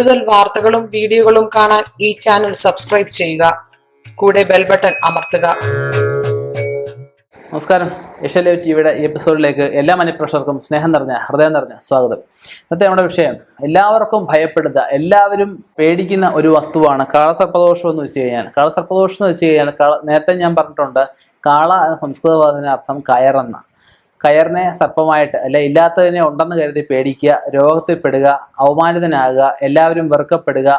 കൂടുതൽ വാർത്തകളും വീഡിയോകളും കാണാൻ ഈ ചാനൽ സബ്സ്ക്രൈബ് ചെയ്യുക. കൂടെ ബെൽ ബട്ടൺ അമർത്തുക. നമസ്കാരം. ഏഷ്യ ലൈവ് ടിവിയുടെ ഈ എപ്പിസോഡിലേക്ക് എല്ലാ മനഃപ്രേക്ഷകർക്കും സ്നേഹം നിറഞ്ഞ ഹൃദയം നിറഞ്ഞ സ്വാഗതം. ഇന്നത്തെ നമ്മുടെ വിഷയം എല്ലാവർക്കും ഭയപ്പെടുന്ന, എല്ലാവരും പേടിക്കുന്ന ഒരു വസ്തുവാണ് കാളസർപ്പദോഷം എന്ന് വെച്ച് കഴിഞ്ഞാൽ. കാളസർപ്പദോഷം എന്ന് വെച്ച് കഴിഞ്ഞാൽ നേരത്തെ ഞാൻ പറഞ്ഞിട്ടുണ്ട്, കാള എന്ന സംസ്കൃത പദത്തിന്റെ അർത്ഥം കയറെന്ന. കയറിനെ സർപ്പമായിട്ട് അല്ല, ഇല്ലാത്തതിനെ ഉണ്ടെന്ന് കരുതി പേടിക്കുക, രോഗത്തിൽപ്പെടുക, അവമാനിതനാകുക, എല്ലാവരും വെറുക്കപ്പെടുക,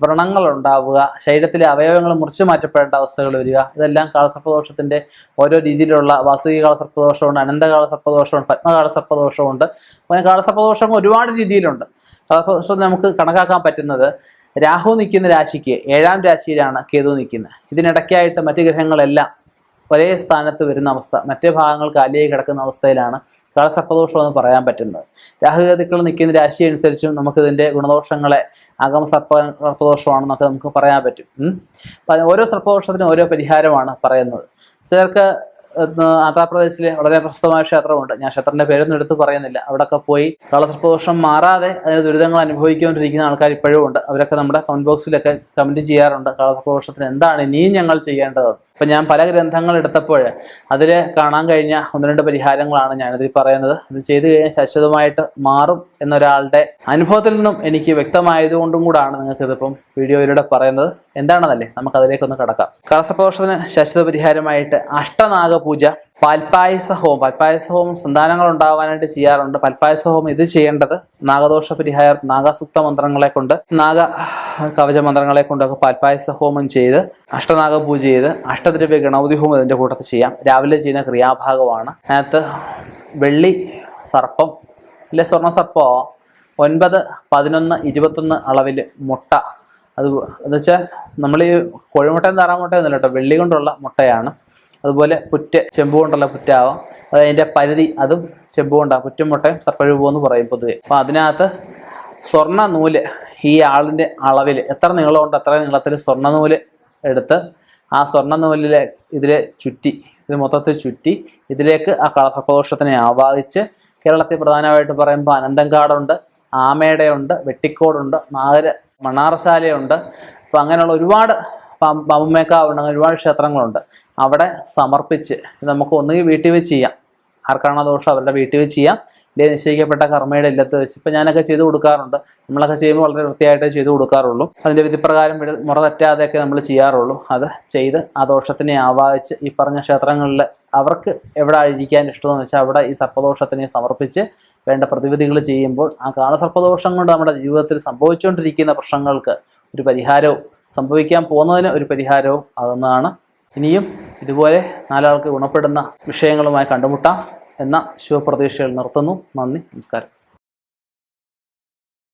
വ്രണങ്ങൾ ഉണ്ടാവുക, ശരീരത്തിലെ അവയവങ്ങൾ മുറിച്ചു മാറ്റപ്പെടേണ്ട അവസ്ഥകൾ വരിക. ഇതെല്ലാം കാളസർപ്പദോഷത്തിന്റെ ഓരോ രീതിയിലുള്ള വാസുകി കാളസർപ്പദോഷമുണ്ട്, അനന്തകാളസർപ്പദോഷമുണ്ട്, പത്മകാളസർപ്പദോഷമുണ്ട്. അങ്ങനെ കാളസർപ്പദോഷം ഒരുപാട് രീതിയിലുണ്ട്. കാളസർപ്പദോഷം നമുക്ക് കണക്കാക്കാൻ പറ്റുന്നത്, രാഹു നിൽക്കുന്ന രാശിക്ക് 7ാം രാശിയിലാണ് കേതു നിൽക്കുന്നത്. ഇതിനിടയ്ക്കായിട്ട് മറ്റ് ഗ്രഹങ്ങളെല്ലാം ഒരേ സ്ഥാനത്ത് വരുന്ന അവസ്ഥ, മറ്റേ ഭാഗങ്ങൾ കാലിയായി കിടക്കുന്ന അവസ്ഥയിലാണ് കാളസർപ്പദോഷം എന്ന് പറയാൻ പറ്റുന്നത്. രാഹുകേതുക്കൾ നിൽക്കുന്ന രാശി അനുസരിച്ചും നമുക്കിതിൻ്റെ ഗുണദോഷങ്ങളെ ആഗമ സർപ്പദോഷമാണെന്നൊക്കെ നമുക്ക് പറയാൻ പറ്റും. ഓരോ സർപ്പദോഷത്തിനും ഓരോ പരിഹാരമാണ് പറയുന്നത്. ചിലർക്ക് ആന്ധ്രാപ്രദേശിലെ വളരെ പ്രശസ്തമായ ക്ഷേത്രമുണ്ട്. ഞാൻ ക്ഷേത്രത്തിന്റെ പേരൊന്നും എടുത്ത് പറയുന്നില്ല. അവിടെയൊക്കെ പോയി കാളസർപ്പദോഷം മാറാതെ അതിന് ദുരിതങ്ങൾ അനുഭവിച്ചുകൊണ്ടിരിക്കുന്ന ആൾക്കാർ ഇപ്പോഴും ഉണ്ട്. അവരൊക്കെ നമ്മുടെ കമന്റ് ബോക്സിലൊക്കെ കമന്റ് ചെയ്യാറുണ്ട്, കാളസർപ്പദോഷത്തിന് എന്താണ് ഇനിയും ഞങ്ങൾ ചെയ്യേണ്ടത്. ഇപ്പം ഞാൻ പല ഗ്രന്ഥങ്ങൾ എടുത്തപ്പോൾ അതിൽ കാണാൻ കഴിഞ്ഞ 1-2 പരിഹാരങ്ങളാണ് ഞാനിതിൽ പറയുന്നത്. ഇത് ചെയ്തു കഴിഞ്ഞാൽ ശാശ്വതമായിട്ട് മാറും എന്നൊരാളുടെ അനുഭവത്തിൽ നിന്നും എനിക്ക് വ്യക്തമായതുകൊണ്ടും കൂടാണ് നിങ്ങൾക്ക് ഇതിപ്പം വീഡിയോയിലൂടെ പറയുന്നത്. എന്താണെന്നല്ലേ, നമുക്ക് അതിലേക്കൊന്ന് കടക്കാം. കാളസർപ്പദോഷത്തിന് ശാശ്വത പരിഹാരമായിട്ട് അഷ്ടനാഗ പൂജ, പാൽപ്പായസ ഹോമം സന്താനങ്ങൾ ഉണ്ടാവാനായിട്ട് ചെയ്യാറുണ്ട്. പാൽപ്പായസ ഹോമം ഇത് ചെയ്യേണ്ടത് നാഗദോഷ പരിഹാരം, നാഗസൂക്ത മന്ത്രങ്ങളെ കൊണ്ട്, നാഗ കവച മന്ത്രങ്ങളെ കൊണ്ടൊക്കെ പാൽപ്പായസ ഹോമം ചെയ്ത് അഷ്ടനാഗ പൂജ ചെയ്ത് അഷ്ടദ്രവ്യ ഗണപതി ഹോമം ഇതിൻ്റെ കൂട്ടത്തിൽ ചെയ്യാം. രാവിലെ ചെയ്യുന്ന ക്രിയാഭാഗമാണ്. അതിനകത്ത് വെള്ളി സർപ്പം അല്ലെ സ്വർണ്ണ സർപ്പമോ 9, 11, 21 അളവിൽ മുട്ട, അത് എന്ന് വെച്ചാൽ നമ്മൾ ഈ കോഴിമുട്ടയും താറാമുട്ടയും ഒന്നുമില്ല കേട്ടോ, വെള്ളി കൊണ്ടുള്ള മുട്ടയാണ്. അതുപോലെ പുറ്റ്, ചെമ്പ് കൊണ്ടുള്ള പുറ്റാവാം. അത് അതിൻ്റെ പരിധി, അതും ചെമ്പ് കൊണ്ടാണ്. പുറ്റും മുട്ടയും സർപ്പഴുപൂ എന്ന് പറയും പൊതുവെ. അപ്പം അതിനകത്ത് സ്വർണ്ണ നൂല്, ഈ ആളിൻ്റെ അളവിൽ എത്ര നീളമുണ്ട് അത്ര നീളത്തിൽ സ്വർണ്ണ നൂല് എടുത്ത് ആ സ്വർണ്ണ നൂലിലെ ഇതിലെ ചുറ്റി, ഇത് മൊത്തത്തിൽ ചുറ്റി ഇതിലേക്ക് ആ കാളസർപ്പദോഷത്തിനെ ആവാഹിച്ച്, കേരളത്തിൽ പ്രധാനമായിട്ട് പറയുമ്പോൾ അനന്തങ്കാടുണ്ട്, ആമയുടെയുണ്ട്, വെട്ടിക്കോടുണ്ട്, മണ്ണാറശാലയുണ്ട്. അപ്പം അങ്ങനെയുള്ള ഒരുപാട്, പാമ്പുമേക്കാവുണ്ട്, അങ്ങനെ ഒരുപാട് ക്ഷേത്രങ്ങളുണ്ട്. അവിടെ സമർപ്പിച്ച് നമുക്ക് ഒന്നുകിൽ വീട്ടിൽ വെച്ച് ചെയ്യാം, ആർക്കാണോ ദോഷം അവരുടെ വീട്ടിൽ വെച്ച് ചെയ്യാം, ഇല്ലേ നിശ്ചയിക്കപ്പെട്ട കർമ്മയുടെ ഇല്ലത്ത് വെച്ച്. ഇപ്പം ഞാനൊക്കെ ചെയ്ത് കൊടുക്കാറുണ്ട്. നമ്മളൊക്കെ ചെയ്യുമ്പോൾ വളരെ വൃത്തിയായിട്ടേ ചെയ്ത് കൊടുക്കാറുള്ളൂ. അതിൻ്റെ വിധിപ്രകാരം മുറ തെറ്റാതെയൊക്കെ നമ്മൾ ചെയ്യാറുള്ളൂ. അത് ചെയ്ത് ആ ദോഷത്തിനെ ആവാഹിച്ച് ഈ പറഞ്ഞ ക്ഷേത്രങ്ങളിൽ അവർക്ക് എവിടെ ഇരിക്കാൻ ഇഷ്ടമെന്ന് വെച്ചാൽ അവിടെ ഈ സർപ്പദോഷത്തിനെ സമർപ്പിച്ച് വേണ്ട പ്രതിവിധികൾ ചെയ്യുമ്പോൾ ആ കാളസർപ്പദോഷം കൊണ്ട് നമ്മുടെ ജീവിതത്തിൽ സംഭവിച്ചുകൊണ്ടിരിക്കുന്ന പ്രശ്നങ്ങൾക്ക് ഒരു പരിഹാരവും സംഭവിക്കാൻ പോകുന്നതിന് ഒരു പരിഹാരവും ആകുന്നതാണ്. ഇനിയും ഇതുപോലെ 4 ആൾക്ക് ഗുണപ്പെടുന്ന വിഷയങ്ങളുമായി കണ്ടുമുട്ടാം എന്ന ശുഭപ്രതീക്ഷയിൽ നിർത്തുന്നു. നന്ദി, നമസ്കാരം.